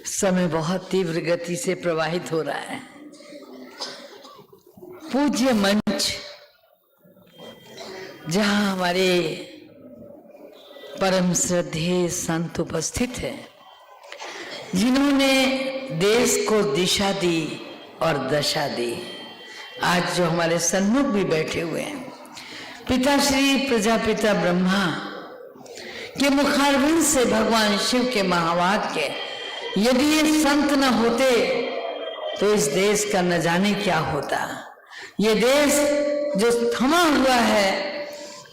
समय बहुत तीव्र गति से प्रवाहित हो रहा है। पूज्य मंच जहां हमारे परम श्रद्धेय संत उपस्थित है, जिन्होंने देश को दिशा दी और दशा दी। आज जो हमारे सन्मुख भी बैठे हुए हैं, पिता श्री प्रजापिता ब्रह्मा के मुखारविंद से भगवान शिव के महावाक्य, यदि ये संत न होते तो इस देश का न जाने क्या होता। ये देश जो थमा हुआ है,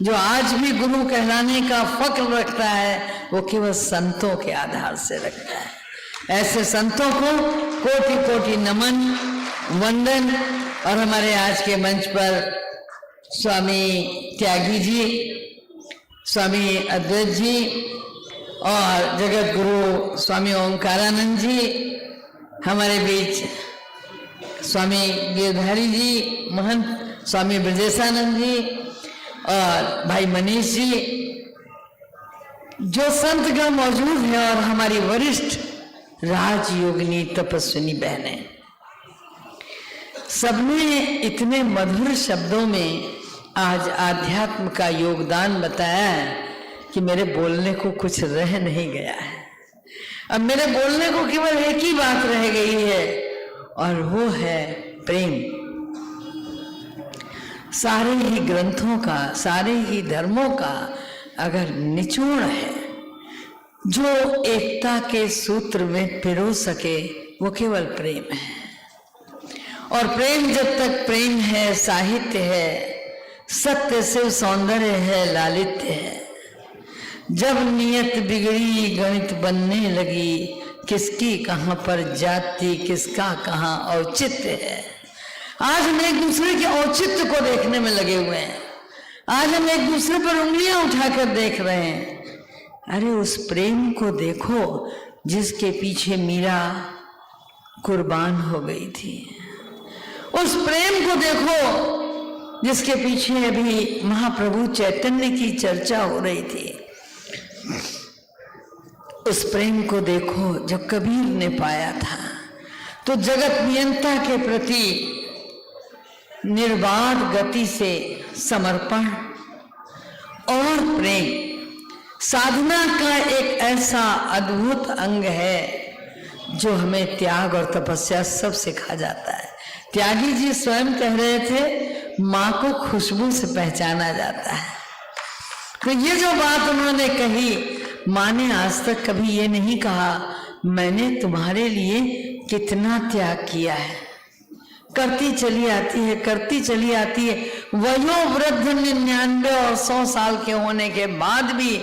जो आज भी गुरु कहलाने का फक्र रखता है, वो केवल संतों के आधार से रखता है। ऐसे संतों को कोटि कोटि नमन वंदन। और हमारे आज के मंच पर स्वामी त्यागी जी, स्वामी अद्वैत जी और जगत गुरु स्वामी ओंकारानंद जी, हमारे बीच स्वामी गिरधारी जी, महंत स्वामी ब्रजेशानंद जी और भाई मनीष जी, जो संतगण मौजूद हैं, और हमारी वरिष्ठ राजयोगिनी तपस्विनी बहनें, सबने इतने मधुर शब्दों में आज आध्यात्म का योगदान बताया है कि मेरे बोलने को कुछ रह नहीं गया है। अब मेरे बोलने को केवल एक ही बात रह गई है, और वो है प्रेम। सारे ही ग्रंथों का, सारे ही धर्मों का अगर निचोड़ है जो एकता के सूत्र में पिरो सके, वो केवल प्रेम है। और प्रेम जब तक प्रेम है, साहित्य है, सत्य से सौंदर्य है, लालित्य है। जब नियत बिगड़ी गणित बनने लगी, किसकी कहां पर जाति, किसका कहां औचित्य है। आज हम एक दूसरे के औचित्य को देखने में लगे हुए हैं। आज हम एक दूसरे पर उंगलियां उठाकर देख रहे हैं। अरे उस प्रेम को देखो जिसके पीछे मीरा कुर्बान हो गई थी। उस प्रेम को देखो जिसके पीछे अभी महाप्रभु चैतन्य की चर्चा हो रही थी। उस प्रेम को देखो जो कबीर ने पाया था। तो जगत नियंता के प्रति निर्बाध गति से समर्पण और प्रेम साधना का एक ऐसा अद्भुत अंग है जो हमें त्याग और तपस्या सब सिखा जाता है। त्यागी जी स्वयं कह रहे थे, माँ को खुशबू से पहचाना जाता है। तो ये जो बात उन्होंने कही, माँ ने आज तक कभी ये नहीं कहा मैंने तुम्हारे लिए कितना त्याग किया है। करती चली आती है, करती चली आती है। वयोवृद्ध 99 और 100 साल के होने के बाद भी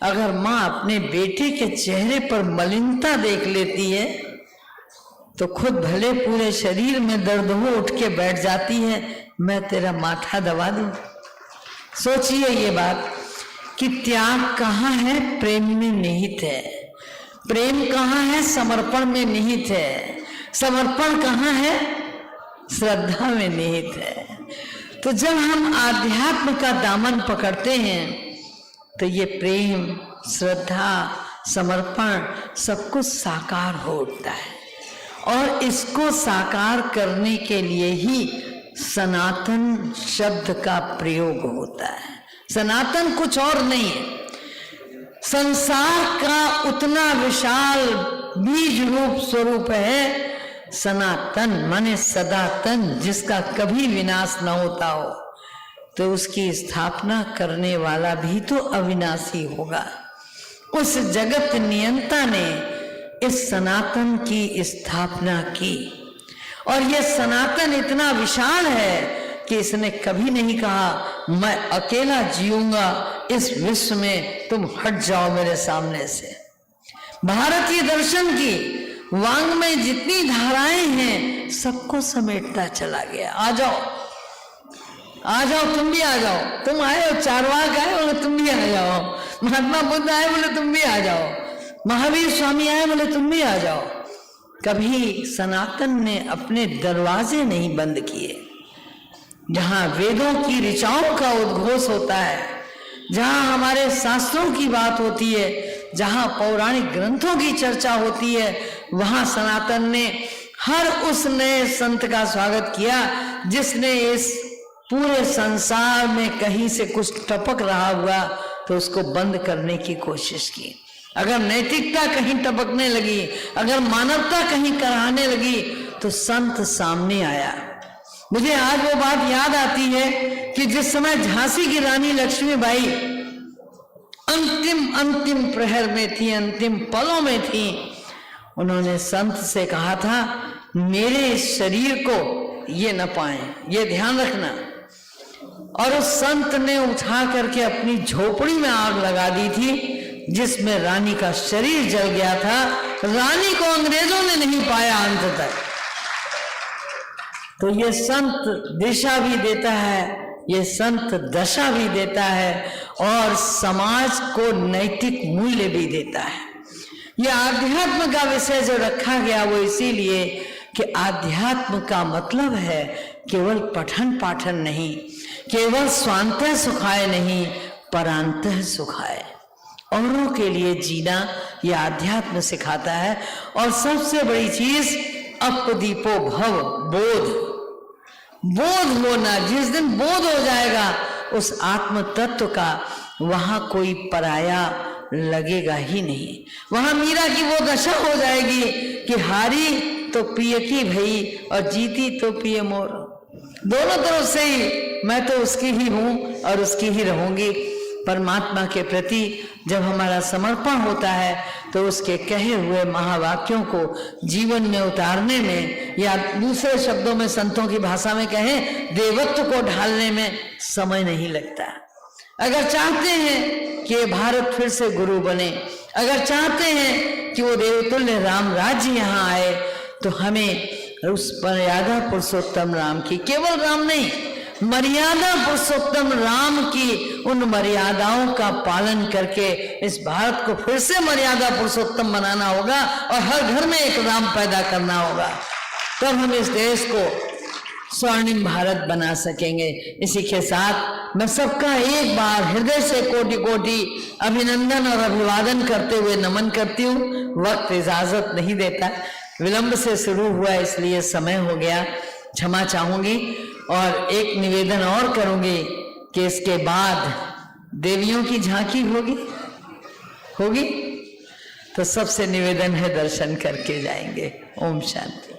अगर माँ अपने बेटे के चेहरे पर मलिनता देख लेती है तो खुद भले पूरे शरीर में दर्द हो उठ के बैठ जाती है, मैं तेरा माथा दबा दूं। सोचिए ये बात कि त्याग कहाँ है, प्रेम में निहित है। प्रेम कहाँ है, समर्पण में निहित है। समर्पण कहाँ है, श्रद्धा में निहित है। तो जब हम आध्यात्म का दामन पकड़ते हैं तो ये प्रेम, श्रद्धा, समर्पण सब कुछ साकार हो उठता है। और इसको साकार करने के लिए ही सनातन शब्द का प्रयोग होता है। सनातन कुछ और नहीं है। संसार का उतना विशाल बीज रूप स्वरूप है सनातन, माने सदातन, जिसका कभी विनाश न होता हो। तो उसकी स्थापना करने वाला भी तो अविनाशी होगा। उस जगत नियंता ने इस सनातन की स्थापना की, और यह सनातन इतना विशाल है कि इसने कभी नहीं कहा मैं अकेला जीऊंगा इस विश्व में, तुम हट जाओ मेरे सामने से। भारतीय दर्शन की वांग में जितनी धाराएं हैं सबको समेटता चला गया। आ जाओ, आ जाओ, तुम भी आ जाओ। तुम आए हो, चारवाक आए बोले तुम भी आ जाओ। महात्मा बुद्ध आए बोले तुम भी आ जाओ। महावीर स्वामी आए बोले तुम भी आ जाओ। कभी सनातन ने अपने दरवाजे नहीं बंद किए। जहां वेदों की ऋचाओं का उद्घोष होता है, जहां हमारे शास्त्रों की बात होती है, जहां पौराणिक ग्रंथों की चर्चा होती है वहां सनातन ने हर उस नए संत का स्वागत किया जिसने इस पूरे संसार में कहीं से कुछ टपक रहा हुआ तो उसको बंद करने की कोशिश की। अगर नैतिकता कहीं टपकने लगी, अगर मानवता कहीं कराहने लगी तो संत सामने आया। मुझे आज वो बात याद आती है कि जिस समय झांसी की रानी लक्ष्मीबाई अंतिम प्रहर में थी, अंतिम पलों में थी, उन्होंने संत से कहा था मेरे शरीर को ये न पाए, ये ध्यान रखना। और उस संत ने उठा करके अपनी झोपड़ी में आग लगा दी थी जिसमें रानी का शरीर जल गया था। रानी को अंग्रेजों ने नहीं पाया अंत तक। तो ये संत दिशा भी देता है, ये संत दशा भी देता है और समाज को नैतिक मूल्य भी देता है। ये आध्यात्म का विषय जो रखा गया वो इसीलिए कि आध्यात्म का मतलब है केवल पठन पाठन नहीं, केवल स्वांतः सुखाय नहीं, परांतः सुखाय। औरों के लिए जीना यह आध्यात्म सिखाता है। और सबसे बड़ी चीज अपदीपो भव, बोध होना। जिस दिन बोध हो जाएगा उस आत्म तत्व का, वहां कोई पराया लगेगा ही नहीं। वहां मीरा की वो दशा हो जाएगी कि हारी तो पिए की भई और जीती तो पिए मोर। दोनों तरफ से ही मैं तो उसकी ही हूं और उसकी ही रहूंगी। परमात्मा के प्रति जब हमारा समर्पण होता है तो उसके कहे हुए महावाक्यों को जीवन में उतारने में, या दूसरे शब्दों में संतों की भाषा में कहें, देवत्व को ढालने में समय नहीं लगता। अगर चाहते हैं कि भारत फिर से गुरु बने, अगर चाहते हैं कि वो देवतुल्य राम राज्य यहाँ आए, तो हमें उस मर्यादा पुरुषोत्तम राम की, केवल राम नहीं, मर्यादा पुरुषोत्तम राम की उन मर्यादाओं का पालन करके इस भारत को फिर से मर्यादा पुरुषोत्तम बनाना होगा और हर घर में एक राम पैदा करना होगा। तब हम इस देश को स्वर्णिम भारत बना सकेंगे। इसी के साथ मैं सबका एक बार हृदय से कोटि कोटि अभिनंदन और अभिवादन करते हुए नमन करती हूँ। वक्त इजाजत नहीं देता, विलंब से शुरू हुआ इसलिए समय हो गया, क्षमा चाहूंगी। और एक निवेदन और करूंगी कि इसके बाद देवियों की झांकी होगी तो सबसे निवेदन है दर्शन करके जाएंगे। ओम शांति।